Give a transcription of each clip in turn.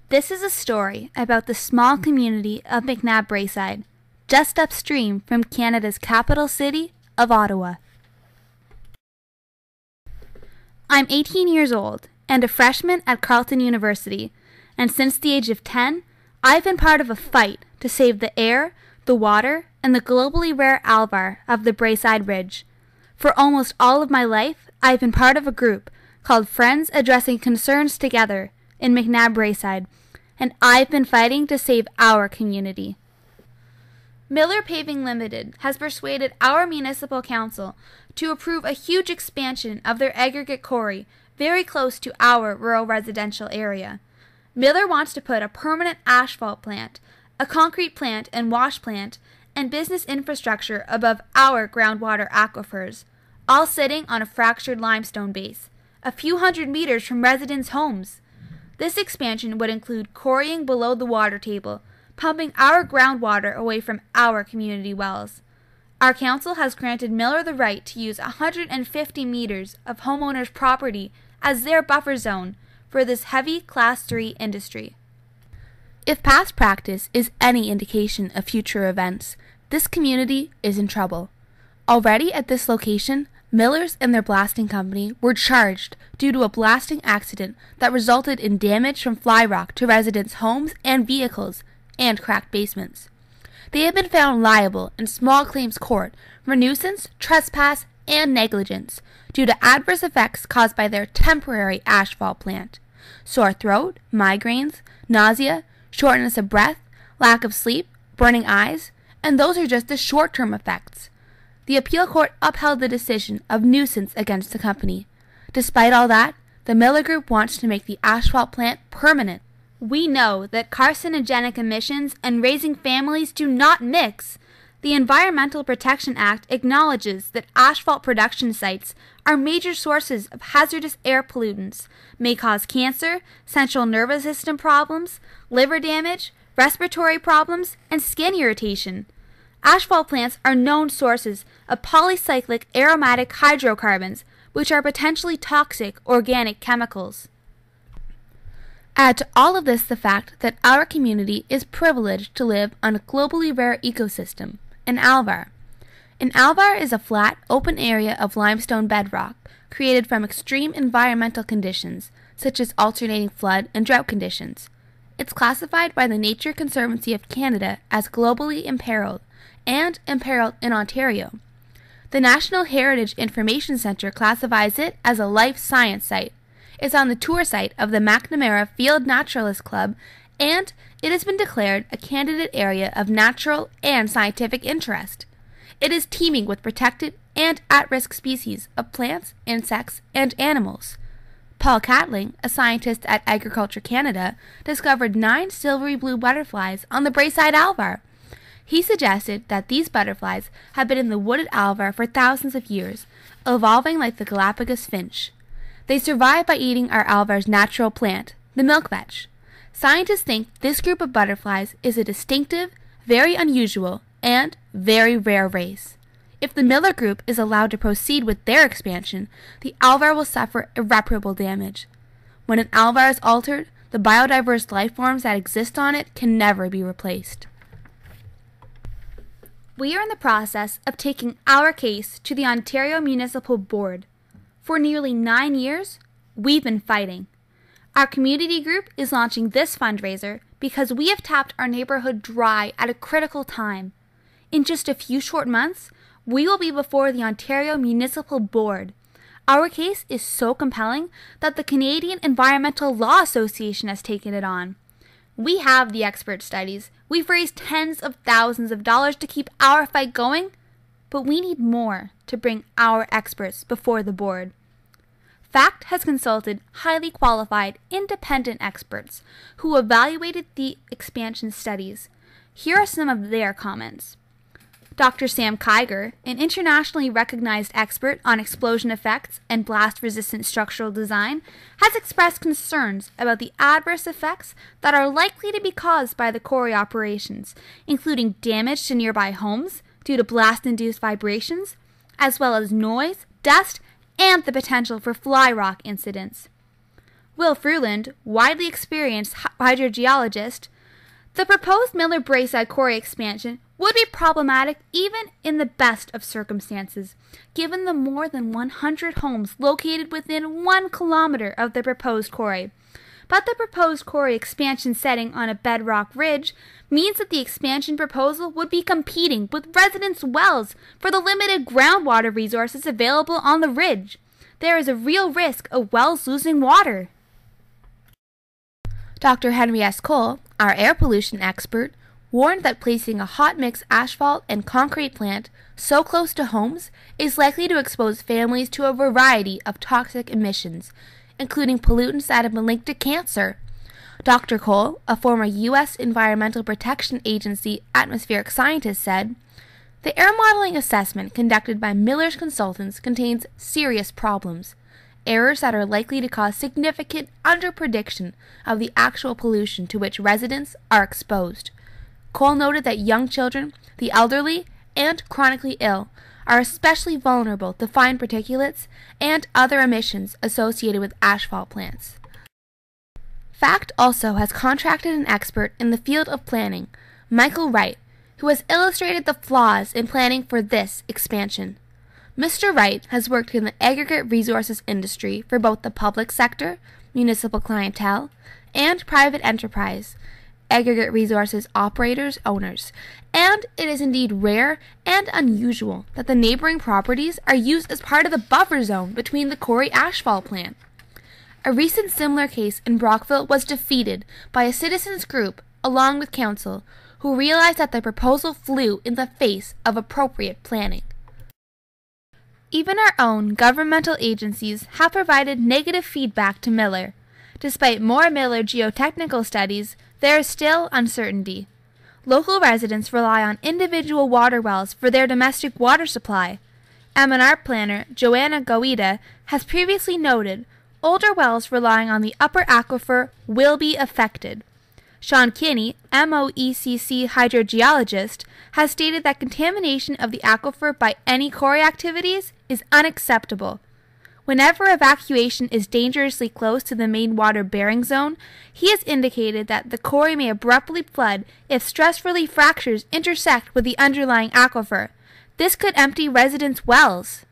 This is a story about the small community of McNabb Braeside, just upstream from Canada's capital city of Ottawa. I'm 18 years old and a freshman at Carleton University, and since the age of 10, I've been part of a fight to save the air, the water, and the globally rare alvar of the Braeside Ridge. For almost all of my life, I've been part of a group called Friends Addressing Concerns Together in McNabb Braeside, and I've been fighting to save our community. Miller Paving Limited has persuaded our municipal council to approve a huge expansion of their aggregate quarry very close to our rural residential area. Miller wants to put a permanent asphalt plant, a concrete plant and wash plant, and business infrastructure above our groundwater aquifers, all sitting on a fractured limestone base, a few hundred meters from residents' homes. This expansion would include quarrying below the water table, pumping our groundwater away from our community wells. Our council has granted Miller the right to use 150 meters of homeowners' property as their buffer zone for this heavy Class 3 industry. If past practice is any indication of future events, this community is in trouble. Already at this location, Millers and their blasting company were charged due to a blasting accident that resulted in damage from fly rock to residents' homes and vehicles and cracked basements. They have been found liable in small claims court for nuisance, trespass, and negligence due to adverse effects caused by their temporary asphalt plant: sore throat, migraines, nausea, shortness of breath, lack of sleep, burning eyes, and those are just the short-term effects. The appeal court upheld the decision of nuisance against the company. Despite all that, the Miller Group wants to make the asphalt plant permanent. We know that carcinogenic emissions and raising families do not mix. The Environmental Protection Act acknowledges that asphalt production sites are major sources of hazardous air pollutants, may cause cancer, central nervous system problems, liver damage, respiratory problems, and skin irritation. Asphalt plants are known sources of polycyclic aromatic hydrocarbons, which are potentially toxic organic chemicals. Add to all of this the fact that our community is privileged to live on a globally rare ecosystem, an alvar. An alvar is a flat, open area of limestone bedrock created from extreme environmental conditions, such as alternating flood and drought conditions. It's classified by the Nature Conservancy of Canada as globally imperiled, and imperiled in Ontario. The National Heritage Information Centre classifies it as a life science site. It's on the tour site of the McNamara Field Naturalist Club, and it has been declared a candidate area of natural and scientific interest. It is teeming with protected and at-risk species of plants, insects, and animals. Paul Catling, a scientist at Agriculture Canada, discovered 9 silvery blue butterflies on the Braeside alvar. He suggested that these butterflies have been in the wooded alvar for thousands of years, evolving like the Galapagos finch. They survive by eating our alvar's natural plant, the milk vetch. Scientists think this group of butterflies is a distinctive, very unusual, and very rare race. If the Miller Group is allowed to proceed with their expansion, the alvar will suffer irreparable damage. When an alvar is altered, the biodiverse life forms that exist on it can never be replaced. We are in the process of taking our case to the Ontario Municipal Board. For nearly 9 years, we've been fighting. Our community group is launching this fundraiser because we have tapped our neighborhood dry at a critical time. In just a few short months, we will be before the Ontario Municipal Board. Our case is so compelling that the Canadian Environmental Law Association has taken it on. We have the expert studies. We've raised tens of thousands of dollars to keep our fight going, but we need more to bring our experts before the board. FACT has consulted highly qualified, independent experts who evaluated the expansion studies. Here are some of their comments. Dr. Sam Kiger, an internationally recognized expert on explosion effects and blast-resistant structural design, has expressed concerns about the adverse effects that are likely to be caused by the quarry operations, including damage to nearby homes due to blast-induced vibrations, as well as noise, dust, and the potential for fly rock incidents. Will Fruland, widely experienced hydrogeologist, the proposed Miller Braeside quarry expansion would be problematic even in the best of circumstances, given the more than 100 homes located within 1 kilometer of the proposed quarry. But the proposed quarry expansion setting on a bedrock ridge means that the expansion proposal would be competing with residents' wells for the limited groundwater resources available on the ridge. There is a real risk of wells losing water. Dr. Henry S. Cole, our air pollution expert, warned that placing a hot mix asphalt and concrete plant so close to homes is likely to expose families to a variety of toxic emissions, including pollutants that have been linked to cancer. Dr. Cole, a former U.S. Environmental Protection Agency atmospheric scientist, said, "The air modeling assessment conducted by Miller's consultants contains serious problems, errors that are likely to cause significant underprediction of the actual pollution to which residents are exposed." Cole noted that young children, the elderly, and chronically ill are especially vulnerable to fine particulates and other emissions associated with asphalt plants. FACT also has contracted an expert in the field of planning, Michael Wright, who has illustrated the flaws in planning for this expansion. Mr. Wright has worked in the aggregate resources industry for both the public sector, municipal clientele, and private enterprise, aggregate resources operators, owners, and it is indeed rare and unusual that the neighboring properties are used as part of the buffer zone between the quarry asphalt plant. A recent similar case in Brockville was defeated by a citizens group, along with council, who realized that the proposal flew in the face of appropriate planning. Even our own governmental agencies have provided negative feedback to Miller. Despite more Miller geotechnical studies, there is still uncertainty. Local residents rely on individual water wells for their domestic water supply. M&R planner Joanna Goida has previously noted older wells relying on the upper aquifer will be affected. Sean Kinney, MOECC hydrogeologist, has stated that contamination of the aquifer by any quarry activities is unacceptable. Whenever evacuation is dangerously close to the main water bearing zone, he has indicated that the quarry may abruptly flood if stress relief fractures intersect with the underlying aquifer. This could empty residents' wells.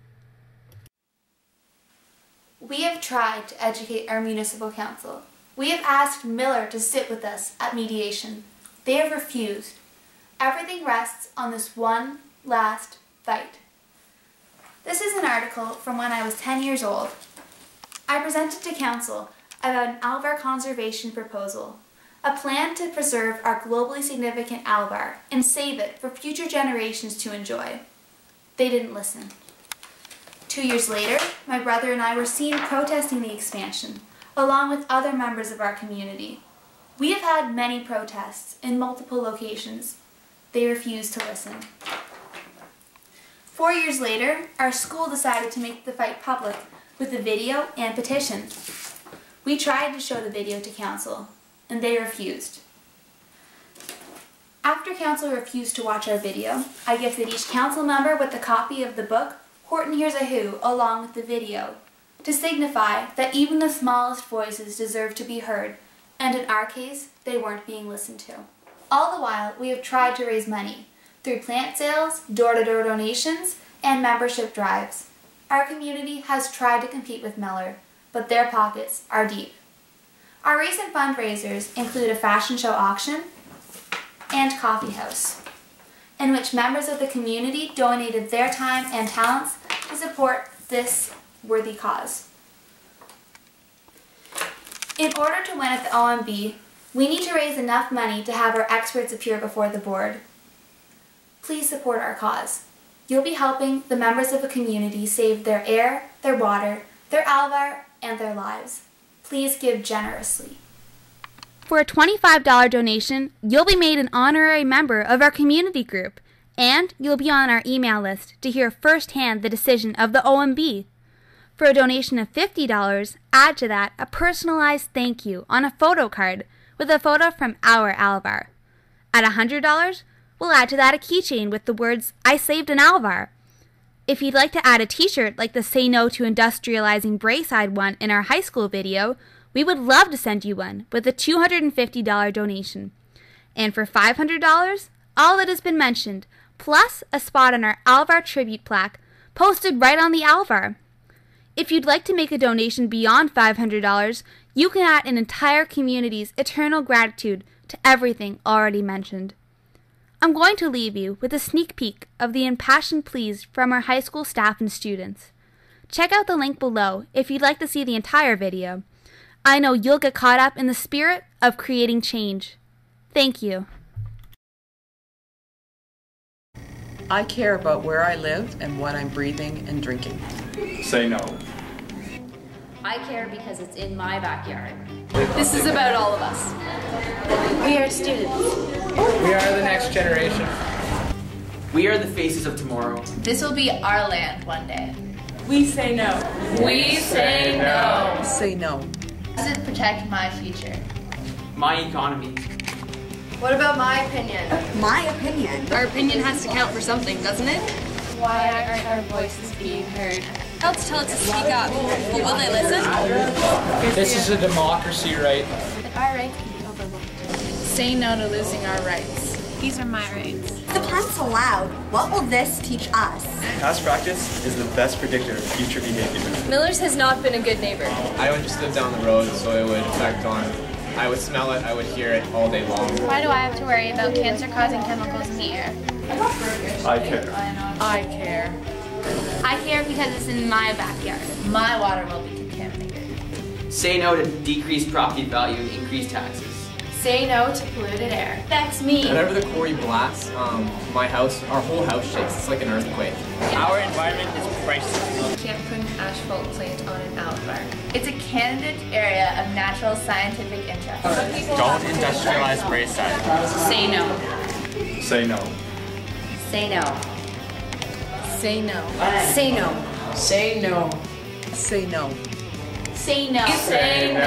We have tried to educate our municipal council. We have asked Miller to sit with us at mediation. They have refused. Everything rests on this one last fight. This is an article from when I was 10 years old. I presented to council about an alvar conservation proposal, a plan to preserve our globally significant alvar and save it for future generations to enjoy. They didn't listen. 2 years later, my brother and I were seen protesting the expansion, along with other members of our community. We have had many protests in multiple locations. They refused to listen. 4 years later, our school decided to make the fight public with a video and petition. We tried to show the video to council, and they refused. After council refused to watch our video, I gifted each council member with a copy of the book, Horton Hears a Who, along with the video, to signify that even the smallest voices deserve to be heard, and in our case, they weren't being listened to. All the while, we have tried to raise money through plant sales, door-to-door donations, and membership drives. Our community has tried to compete with Miller, but their pockets are deep. Our recent fundraisers include a fashion show auction and coffee house, in which members of the community donated their time and talents to support this worthy cause. In order to win at the OMB, we need to raise enough money to have our experts appear before the board. Please support our cause. You'll be helping the members of a community save their air, their water, their alvar, and their lives. Please give generously. For a $25 donation, you'll be made an honorary member of our community group, and you'll be on our email list to hear firsthand the decision of the OMB. For a donation of $50, add to that a personalized thank you on a photo card with a photo from our alvar. At $100, we'll add to that a keychain with the words, "I saved an alvar." If you'd like to add a t-shirt like the Say No to Industrializing Braeside one in our high school video, We would love to send you one with a $250 donation. And for $500, all that has been mentioned, plus a spot on our Alvar tribute plaque posted right on the Alvar. If you'd like to make a donation beyond $500, you can add an entire community's eternal gratitude to everything already mentioned. I'm going to leave you with a sneak peek of the impassioned pleas from our high school staff and students. Check out the link below if you'd like to see the entire video. I know you'll get caught up in the spirit of creating change. Thank you. I care about where I live and what I'm breathing and drinking. Say no. I care because it's in my backyard. This is about all of us. We are students. We are the next generation. We are the faces of tomorrow. This will be our land one day. We say no. We say no. Say no. Does it protect my future? My economy. What about my opinion? My opinion. Our opinion has to count for something, doesn't it? Why aren't our voices being heard? Adults tell us to speak up, but will they listen? This is a democracy, right? But our rights can be overlooked. Say no to losing our rights. These are my rights. The plant's allowed. What will this teach us? Past practice is the best predictor of future behavior. Miller's has not been a good neighbor. I would just live down the road, so it would affect on. I would smell it, I would hear it all day long. Why do I have to worry about cancer-causing chemicals in the air? I care. I care. I care because it's in my backyard. My water will be contaminated. Say no to decreased property value and increased taxes. Say no to polluted air. That's me. Whenever the quarry blasts, my house, our whole house shakes. It's like an earthquake. Our environment is priceless. You can't put an asphalt plant on an Alvar. It's a candidate area of natural scientific interest. Don't industrialize Braeside. Say no. Say no. Say no. Say no. Say no. Say no. Say no. Say no. Say no.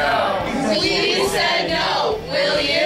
We said no. Will you?